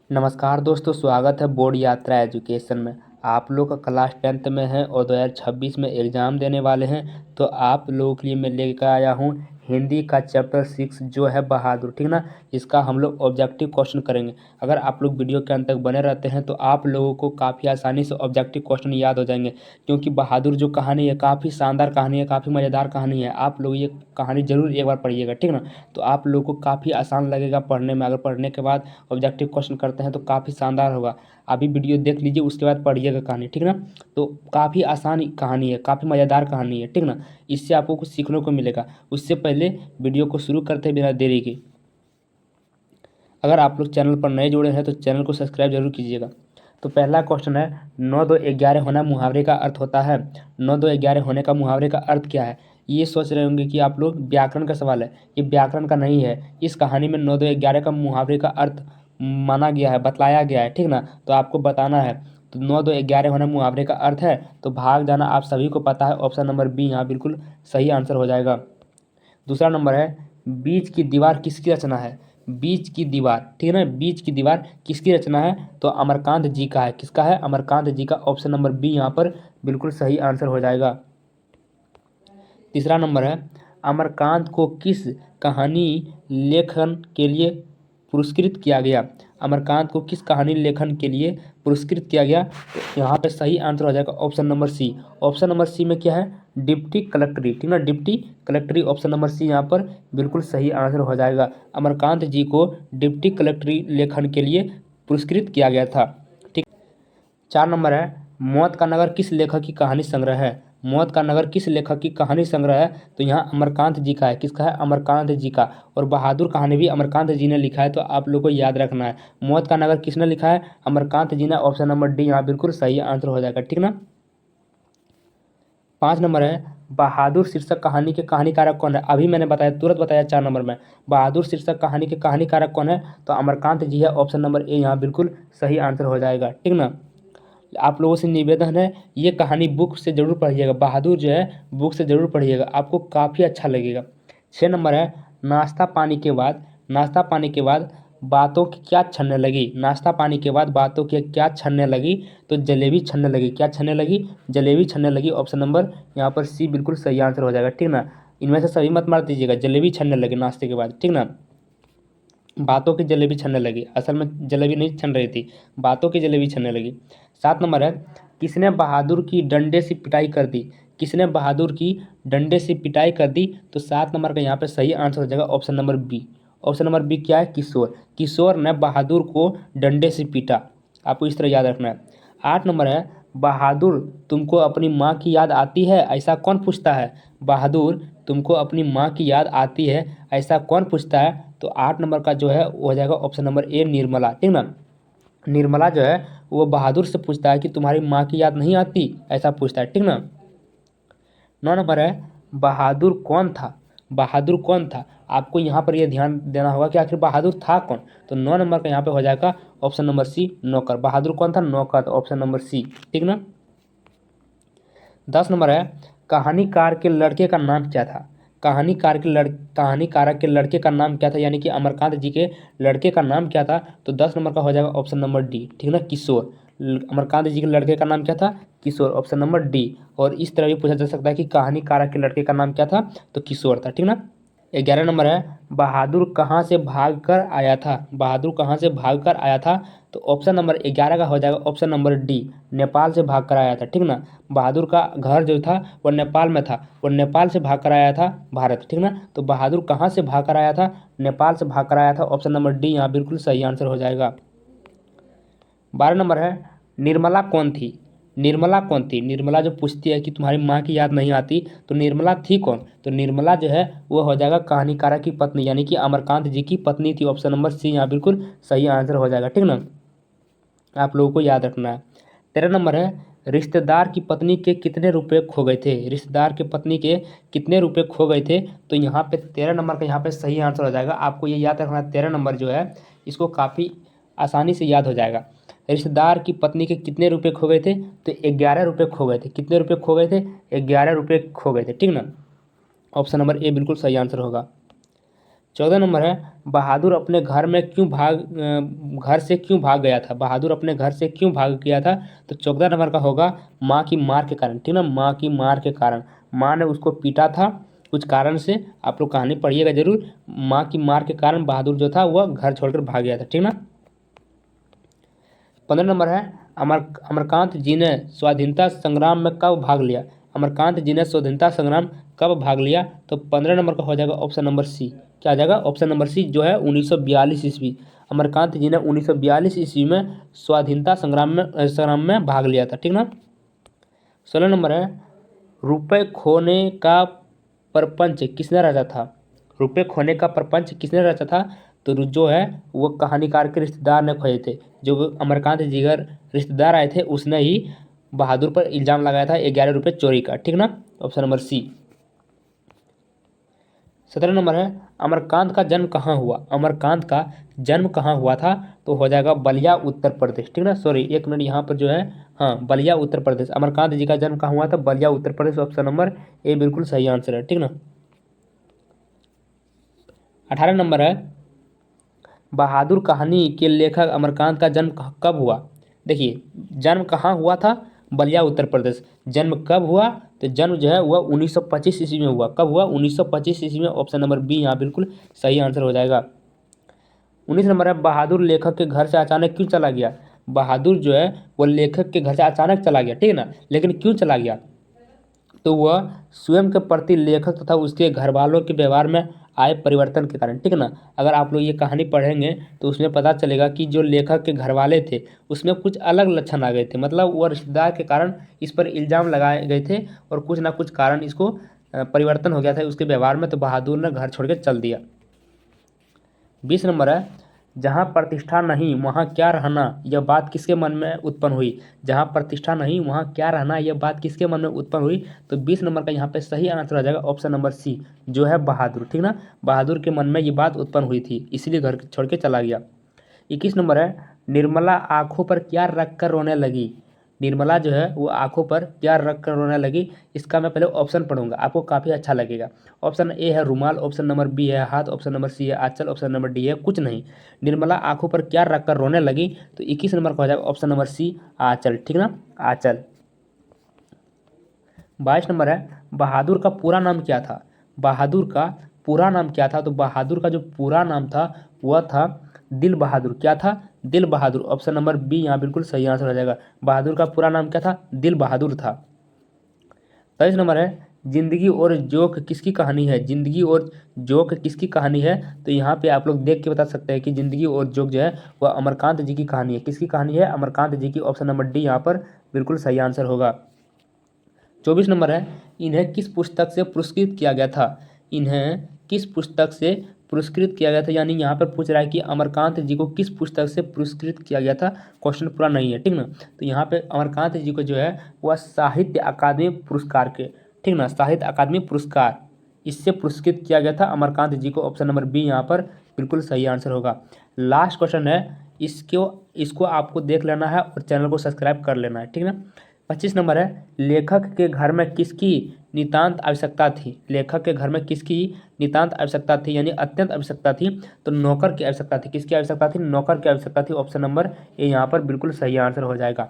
नमस्कार दोस्तों, स्वागत है बोर्ड यात्रा एजुकेशन में। आप लोग का क्लास 10th में है और 2026 में एग्ज़ाम देने वाले हैं। तो आप लोगों के लिए मैं लेकर आया हूँ हिंदी का चैप्टर 6 जो है बहादुर, ठीक ना। इसका हम लोग ऑब्जेक्टिव क्वेश्चन करेंगे। अगर आप लोग वीडियो के अंत तक बने रहते हैं तो आप लोगों को काफ़ी आसानी से ऑब्जेक्टिव क्वेश्चन याद हो जाएंगे, क्योंकि बहादुर जो कहानी है काफ़ी शानदार कहानी है, काफ़ी मज़ेदार कहानी है। आप लोग ये कहानी ज़रूर एक बार पढ़िएगा, ठीक ना। तो आप लोगों को काफ़ी आसान लगेगा पढ़ने में। अगर पढ़ने के बाद ऑब्जेक्टिव क्वेश्चन करते हैं तो काफ़ी शानदार होगा। अभी वीडियो देख लीजिए, उसके बाद पढ़िएगा कहानी, ठीक ना। तो काफ़ी आसान कहानी है, काफ़ी मज़ेदार कहानी है, ठीक ना। इससे आपको कुछ सीखने को मिलेगा। उससे पहले वीडियो को शुरू करते हैं बिना देरी के। अगर आप लोग चैनल पर नए जुड़े हैं तो चैनल को सब्सक्राइब जरूर कीजिएगा। तो पहला क्वेश्चन है, 9 2 11 होना मुहावरे का अर्थ होता है। 9 2 11 होने का मुहावरे का अर्थ क्या है? ये सोच रहे होंगे कि आप लोग व्याकरण का सवाल है। ये व्याकरण का नहीं है। इस कहानी में 9 2 11 का मुहावरे का अर्थ माना गया है, बतलाया गया है, ठीक ना। तो आपको बताना है। तो 9 2 11 होना मुहावरे का अर्थ है, तो भाग जाना आप सभी को पता है। ऑप्शन नंबर बी यहाँ बिल्कुल सही आंसर हो जाएगा। दूसरा नंबर है, बीच की दीवार किसकी रचना है? बीच की दीवार, ठीक है ना। बीच की दीवार किसकी रचना है? तो अमरकांत जी का है। किसका है? अमरकांत जी का। ऑप्शन नंबर बी यहाँ पर बिल्कुल सही आंसर हो जाएगा। तीसरा नंबर है, अमरकांत को किस कहानी लेखन के लिए पुरस्कृत किया गया? अमरकांत को किस कहानी लेखन के लिए पुरस्कृत किया गया? तो यहाँ पे सही आंसर हो जाएगा option number C. Option number C में क्या है? डिप्टी कलेक्टरी, ठीक ना। Deputy collectory, option number C यहाँ पर बिल्कुल सही आंसर हो जाएगा। अमरकांत जी को डिप्टी कलेक्टरी लेखन के लिए पुरस्कृत किया गया था, ठीक। 4 नंबर है, मौत का नगर किस लेखक की कहानी संग्रह है? मौत का नगर किस लेखक की कहानी संग्रह है? तो यहाँ अमरकांत जी का है। किसका है? अमरकांत जी का। और बहादुर कहानी भी अमरकांत जी ने लिखा है, तो आप लोग को याद रखना है। मौत का नगर किसने लिखा है? अमरकांत जी ने। ऑप्शन नंबर डी यहाँ बिल्कुल सही आंसर हो जाएगा, ठीक ना। 5 नंबर है, बहादुर शीर्षक कहानी के कहानीकारक कौन है? अभी मैंने बताया, तुरंत बताया 4 नंबर में। बहादुर शीर्षक कहानी के कहानीकारक कौन है? तो अमरकांत जी है। ऑप्शन नंबर ए यहाँ बिल्कुल सही आंसर हो जाएगा, ठीक ना। आप लोगों से निवेदन है, ये कहानी बुक से ज़रूर पढ़िएगा। बहादुर जो है बुक से ज़रूर पढ़िएगा, आपको काफ़ी अच्छा लगेगा। 6 नंबर है, नाश्ता पानी के बाद बातों की क्या छनने लगी? नाश्ता पानी के बाद बातों की क्या छनने लगी? तो जलेबी छनने लगी। क्या छनने लगी? जलेबी छनने लगी। ऑप्शन नंबर यहाँ पर सी बिल्कुल सही आंसर हो जाएगा, ठीक ना। इनमें से सभी मत मार दीजिएगा। जलेबी छनने लगी नाश्ते के बाद, ठीक ना। बातों की जलेबी छनने लगी, असल में जलेबी नहीं छन रही थी, बातों की जलेबी छनने लगी। 7 नंबर है, किसने बहादुर की डंडे से पिटाई कर दी? किसने बहादुर की डंडे से पिटाई कर दी? तो 7 नंबर का यहाँ पे सही आंसर हो जाएगा option number B. Option number B क्या है? किशोर। किशोर ने बहादुर को डंडे से पीटा। आपको इस तरह याद रखना है। 8 नंबर है, बहादुर तुमको अपनी माँ की याद आती है, ऐसा कौन पूछता है? बहादुर तुमको अपनी माँ की याद आती है, ऐसा कौन पूछता है? तो 8 नंबर का जो है वो हो जाएगा ऑप्शन नंबर ए, निर्मला, ठीक ना। निर्मला जो है वो बहादुर से पूछता है कि तुम्हारी माँ की याद नहीं आती, ऐसा पूछता है, ठीक ना। 9 नंबर है, बहादुर कौन था? बहादुर कौन था? आपको यहाँ पर यह ध्यान देना होगा कि आखिर बहादुर था कौन। तो 9 नंबर का यहाँ पे हो जाएगा ऑप्शन नंबर सी, नौकर। बहादुर कौन था? नौकर। तो ऑप्शन नंबर सी, ठीक ना। 10 नंबर है, कहानीकार के लड़के का नाम क्या था? कहानीकारक के लड़के का नाम क्या था, यानी कि अमरकांत जी के लड़के का नाम क्या था? तो 10 नंबर का हो जाएगा ऑप्शन नंबर डी, ठीक ना, किशोर। अमरकांत जी के लड़के का नाम क्या था? किशोर। Option number D. और इस तरह भी पूछा जा सकता है कि कहानीकारक के लड़के का नाम क्या था? तो किशोर था, ठीक ना। 11 नंबर है, बहादुर कहाँ से भाग कर आया था? बहादुर कहाँ से भाग कर आया था? तो ऑप्शन नंबर 11 का हो जाएगा ऑप्शन नंबर डी, नेपाल से भाग कर आया था, ठीक ना। बहादुर का घर जो था वो नेपाल में था, वो नेपाल से भाग कर आया था भारत, ठीक ना। तो बहादुर कहाँ से भाग कर आया था? नेपाल से भाग कर आया था। ऑप्शन नंबर डी यहाँ बिल्कुल सही आंसर हो जाएगा। 12 नंबर है, निर्मला कौन थी? निर्मला कौन थी? निर्मला जो पूछती है कि तुम्हारी माँ की याद नहीं आती, तो निर्मला थी कौन? तो निर्मला जो है वो हो जाएगा कहानीकारक की पत्नी, यानी कि अमरकांत जी की पत्नी थी। ऑप्शन नंबर सी यहाँ बिल्कुल सही आंसर हो जाएगा, ठीक ना। आप लोगों को याद रखना है। 13 नंबर है, रिश्तेदार की पत्नी के कितने रुपए खो गए थे? रिश्तेदार के पत्नी के कितने रुपए खो गए थे? तो यहाँ पे 13 नंबर का यहाँ पे सही आंसर हो जाएगा। आपको ये याद रखना है, 13 नंबर जो है इसको काफ़ी आसानी से याद हो जाएगा। रिश्तेदार की पत्नी के कितने रुपए खो गए थे? तो 11 रुपये खो गए थे। कितने रुपये खो गए थे? 11 रुपये खो गए थे, ठीक ना। ऑप्शन नंबर ए बिल्कुल सही आंसर होगा। 14 नंबर है बहादुर अपने घर से क्यों भाग गया था। बहादुर अपने घर से क्यों भाग गया था, तो 14 नंबर का होगा माँ की मार के कारण। ठीक ना, माँ की मार के कारण, माँ ने उसको पीटा था कुछ कारण से, आप लोग कहानी पढ़िएगा जरूर। माँ की मार के कारण बहादुर जो था वह घर छोड़कर भाग गया था। ठीक ना। 15 नंबर है अमरकांत जी ने स्वाधीनता संग्राम में कब भाग लिया। अमरकांत जी ने स्वाधीनता संग्राम कब भाग लिया, तो 15 नंबर का हो जाएगा ऑप्शन नंबर सी। क्या आ जाएगा, ऑप्शन नंबर सी जो है 1942 ईस्वी। अमरकांत जी ने 1942 ईस्वी में स्वाधीनता संग्राम में भाग लिया था। ठीक ना। 16 नंबर है रुपए खोने का प्रपंच किसने रचा था। रुपए खोने का प्रपंच किसने रचा था, तो जो है वो कहानीकार के रिश्तेदार ने खोए थे। जो अमरकांत जी का रिश्तेदार आए थे उसने ही बहादुर पर इल्ज़ाम लगाया था 11 रुपये चोरी का। ठीक ना, ऑप्शन नंबर सी। 17 नंबर है अमरकांत का जन्म कहाँ हुआ। अमरकांत का जन्म कहाँ हुआ था, तो हो जाएगा बलिया उत्तर प्रदेश। ठीक ना, सॉरी एक मिनट यहाँ पर जो है, हाँ बलिया उत्तर प्रदेश। अमरकांत जी का जन्म कहाँ हुआ था, Ballia Uttar Pradesh. Option number A बिल्कुल सही आंसर है। ठीक ना। 18 नंबर है बहादुर कहानी के लेखक अमरकांत का जन्म कब हुआ। देखिए जन्म कहाँ हुआ था, बलिया उत्तर प्रदेश। जन्म कब हुआ, तो जन्म जो है वह 1925 ईस्वी में हुआ। कब हुआ, 1925 ईस्वी में। ऑप्शन नंबर बी यहाँ बिल्कुल सही आंसर हो जाएगा। 19 नंबर है बहादुर लेखक के घर से अचानक क्यों चला गया। बहादुर जो है वो लेखक के घर से अचानक चला गया। ठीक है ना, लेकिन क्यों चला गया, तो वह स्वयं के प्रति लेखक तथा उसके घर वालों के व्यवहार में आए परिवर्तन के कारण। ठीक है ना, अगर आप लोग ये कहानी पढ़ेंगे तो उसमें पता चलेगा कि जो लेखक के घर वाले थे उसमें कुछ अलग लक्षण आ गए थे। मतलब वह रिश्तेदार के कारण इस पर इल्ज़ाम लगाए गए थे और कुछ ना कुछ कारण इसको परिवर्तन हो गया था उसके व्यवहार में, तो बहादुर ने घर छोड़ के चल दिया। 20 नंबर है जहाँ प्रतिष्ठा नहीं वहाँ क्या रहना, यह बात किसके मन में उत्पन्न हुई। जहाँ प्रतिष्ठा नहीं वहाँ क्या रहना, यह बात किसके मन में उत्पन्न हुई, तो 20 नंबर का यहाँ पे सही आंसर आ जाएगा ऑप्शन नंबर सी जो है बहादुर। ठीक ना, बहादुर के मन में ये बात उत्पन्न हुई थी, इसलिए घर छोड़ के चला गया। 21 नंबर है निर्मला आंखों पर क्या रख कर रोने लगी। निर्मला जो है वो आंखों पर क्या रख कर रोने लगी, इसका मैं पहले ऑप्शन पढ़ूंगा, आपको काफ़ी अच्छा लगेगा। ऑप्शन ए है रुमाल, ऑप्शन नंबर बी है हाथ, ऑप्शन नंबर सी है आंचल, ऑप्शन नंबर डी है कुछ नहीं। निर्मला आंखों पर क्या रख कर रोने लगी, तो 21 नंबर का हो जाएगा ऑप्शन नंबर सी आंचल। ठीक ना, आंचल। 22 नंबर है बहादुर का पूरा नाम क्या था। बहादुर का पूरा नाम क्या था, तो बहादुर का जो पूरा नाम था वह था दिल बहादुर। क्या था, दिल बहादुर। ऑप्शन नंबर बी यहाँ बिल्कुल सही आंसर हो जाएगा। बहादुर का पूरा नाम क्या था, दिल बहादुर था। 23 नंबर है जिंदगी और जोक किसकी कहानी है। जिंदगी और जोक किसकी कहानी है, तो यहाँ पे आप लोग देख के बता सकते हैं कि जिंदगी और जोक जो है वह अमरकांत जी की कहानी है। किसकी कहानी है, अमरकांत जी की। ऑप्शन नंबर डी यहाँ पर बिल्कुल सही आंसर होगा। 24 नंबर है इन्हें किस पुस्तक से पुरस्कृत किया गया था। इन्हें किस पुस्तक से पुरस्कृत किया गया था, यानी यहाँ पर पूछ रहा है कि अमरकांत जी को किस पुस्तक से पुरस्कृत किया गया था। क्वेश्चन पूरा नहीं है, ठीक ना। तो यहाँ पे अमरकांत जी को जो है वह साहित्य अकादमी पुरस्कार के, ठीक ना, साहित्य अकादमी पुरस्कार इससे पुरस्कृत किया गया था अमरकांत जी को। ऑप्शन नंबर बी यहाँ पर बिल्कुल सही आंसर होगा। लास्ट क्वेश्चन है, इसको आपको देख लेना है और चैनल को सब्सक्राइब कर लेना है, ठीक ना। 25 नंबर है लेखक के घर में किसकी नितांत आवश्यकता थी। लेखक के घर में किसकी नितांत आवश्यकता थी, यानी अत्यंत आवश्यकता थी, तो नौकर की आवश्यकता थी। किसकी आवश्यकता थी, नौकर की आवश्यकता थी। ऑप्शन नंबर ए यहाँ पर बिल्कुल सही आंसर हो जाएगा।